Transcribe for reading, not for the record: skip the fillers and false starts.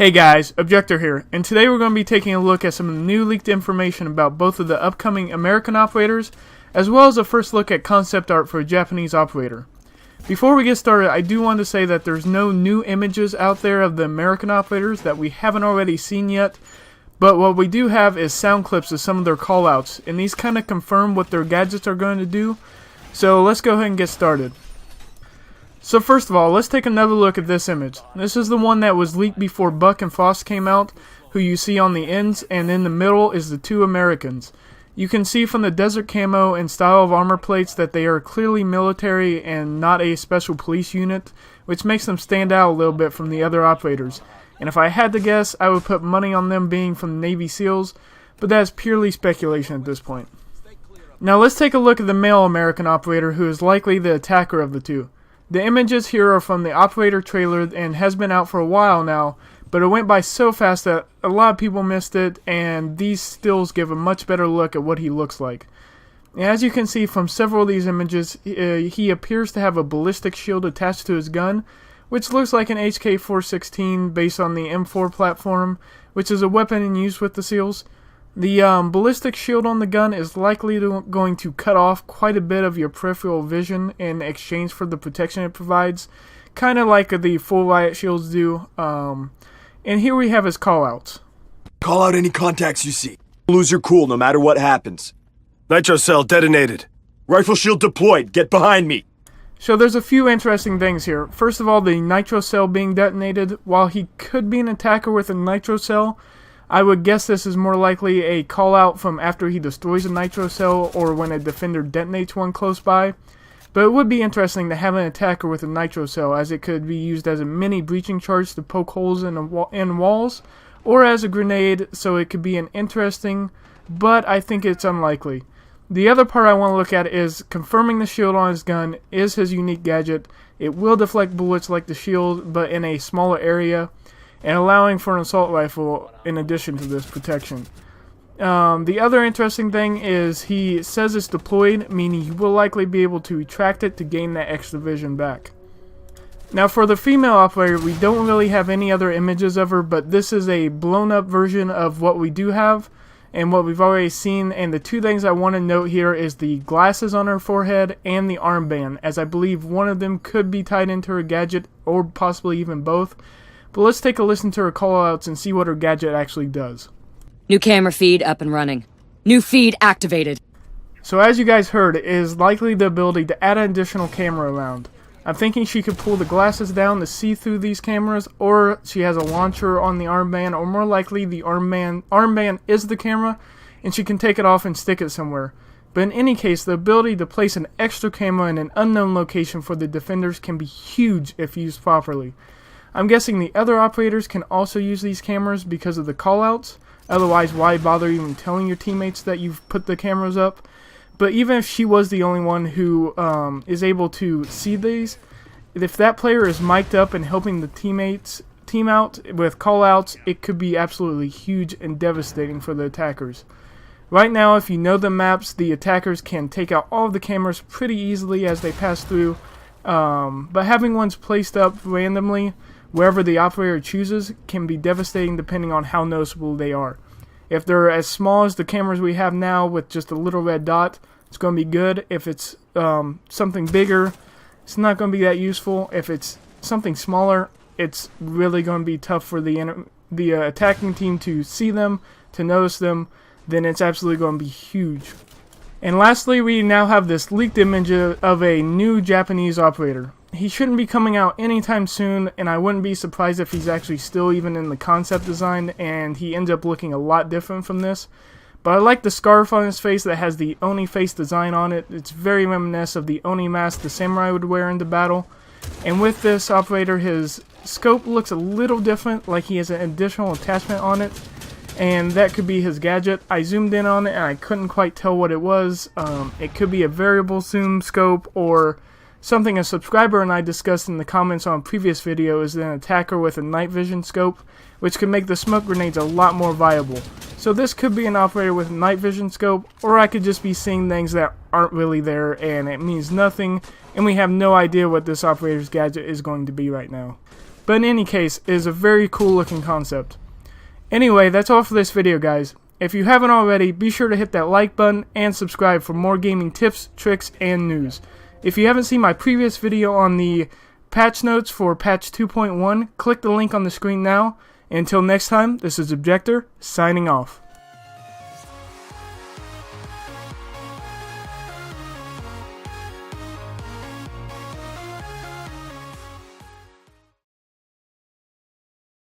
Hey guys, Objector here, and today we're going to be taking a look at some of the new leaked information about both of the upcoming American operators, as well as a first look at concept art for a Japanese operator. Before we get started, I do want to say that there's no new images out there of the American operators that we haven't already seen yet, but what we do have is sound clips of some of their callouts, and these kind of confirm what their gadgets are going to do, so let's go ahead and get started. So first of all, let's take another look at this image. This is the one that was leaked before Buck and Foss came out, who you see on the ends, and in the middle is the two Americans. You can see from the desert camo and style of armor plates that they are clearly military and not a special police unit, which makes them stand out a little bit from the other operators. And if I had to guess, I would put money on them being from the Navy SEALs, but that is purely speculation at this point. Now let's take a look at the male American operator, who is likely the attacker of the two. The images here are from the operator trailer and has been out for a while now, but it went by so fast that a lot of people missed it, and these stills give a much better look at what he looks like. As you can see from several of these images, he appears to have a ballistic shield attached to his gun, which looks like an HK-416 based on the M4 platform, which is a weapon in use with the SEALs. The ballistic shield on the gun is likely going to cut off quite a bit of your peripheral vision in exchange for the protection it provides, kind of like the full riot shields do. And here we have his callouts. Call out any contacts you see. Lose your cool no matter what happens. Nitro cell detonated. Rifle shield deployed. Get behind me. So there's a few interesting things here. First of all, the nitro cell being detonated. While he could be an attacker with a nitro cell, I would guess this is more likely a call out from after he destroys a nitro cell or when a defender detonates one close by. But it would be interesting to have an attacker with a nitro cell, as it could be used as a mini breaching charge to poke holes in walls, or as a grenade, so it could be an interesting, but I think it's unlikely. The other part I want to look at is confirming the shield on his gun is his unique gadget. It will deflect bullets like the shield, but in a smaller area, and allowing for an assault rifle in addition to this protection. The other interesting thing is he says it's deployed, meaning he will likely be able to retract it to gain that extra vision back. Now for the female operator, we don't really have any other images of her, but this is a blown up version of what we do have and what we've already seen, and the two things I want to note here is the glasses on her forehead and the armband, as I believe one of them could be tied into her gadget or possibly even both. But let's take a listen to her callouts and see what her gadget actually does. New camera feed up and running. New feed activated. So as you guys heard, it is likely the ability to add an additional camera around. I'm thinking she could pull the glasses down to see through these cameras, or she has a launcher on the armband, or more likely the armband is the camera, and she can take it off and stick it somewhere. But in any case, the ability to place an extra camera in an unknown location for the defenders can be huge if used properly. I'm guessing the other operators can also use these cameras because of the callouts. Otherwise, why bother even telling your teammates that you've put the cameras up? But even if she was the only one who is able to see these, if that player is mic'd up and helping the teammates team out with callouts, it could be absolutely huge and devastating for the attackers. Right now, if you know the maps, the attackers can take out all of the cameras pretty easily as they pass through. But having ones placed up randomly wherever the operator chooses can be devastating depending on how noticeable they are. If they're as small as the cameras we have now with just a little red dot, it's going to be good. If it's something bigger, it's not going to be that useful. If it's something smaller, it's really going to be tough for the attacking team to see them, to notice them. Then it's absolutely going to be huge. And lastly, we now have this leaked image of a new Japanese operator. He shouldn't be coming out anytime soon, and I wouldn't be surprised if he's actually still even in the concept design and he ends up looking a lot different from this. But I like the scarf on his face that has the Oni face design on it. It's very reminiscent of the Oni mask the samurai would wear into battle. And with this operator, his scope looks a little different, like he has an additional attachment on it. And that could be his gadget. I zoomed in on it and I couldn't quite tell what it was. It could be a variable zoom scope or something a subscriber and I discussed in the comments on a previous video is an attacker with a night vision scope, which could make the smoke grenades a lot more viable. So this could be an operator with a night vision scope, or I could just be seeing things that aren't really there and it means nothing, and we have no idea what this operator's gadget is going to be right now. but in any case, it is a very cool looking concept. Anyway, that's all for this video, guys. If you haven't already, be sure to hit that like button and subscribe for more gaming tips, tricks, and news. If you haven't seen my previous video on the patch notes for patch 2.1, click the link on the screen now. Until next time, this is Objector, signing off.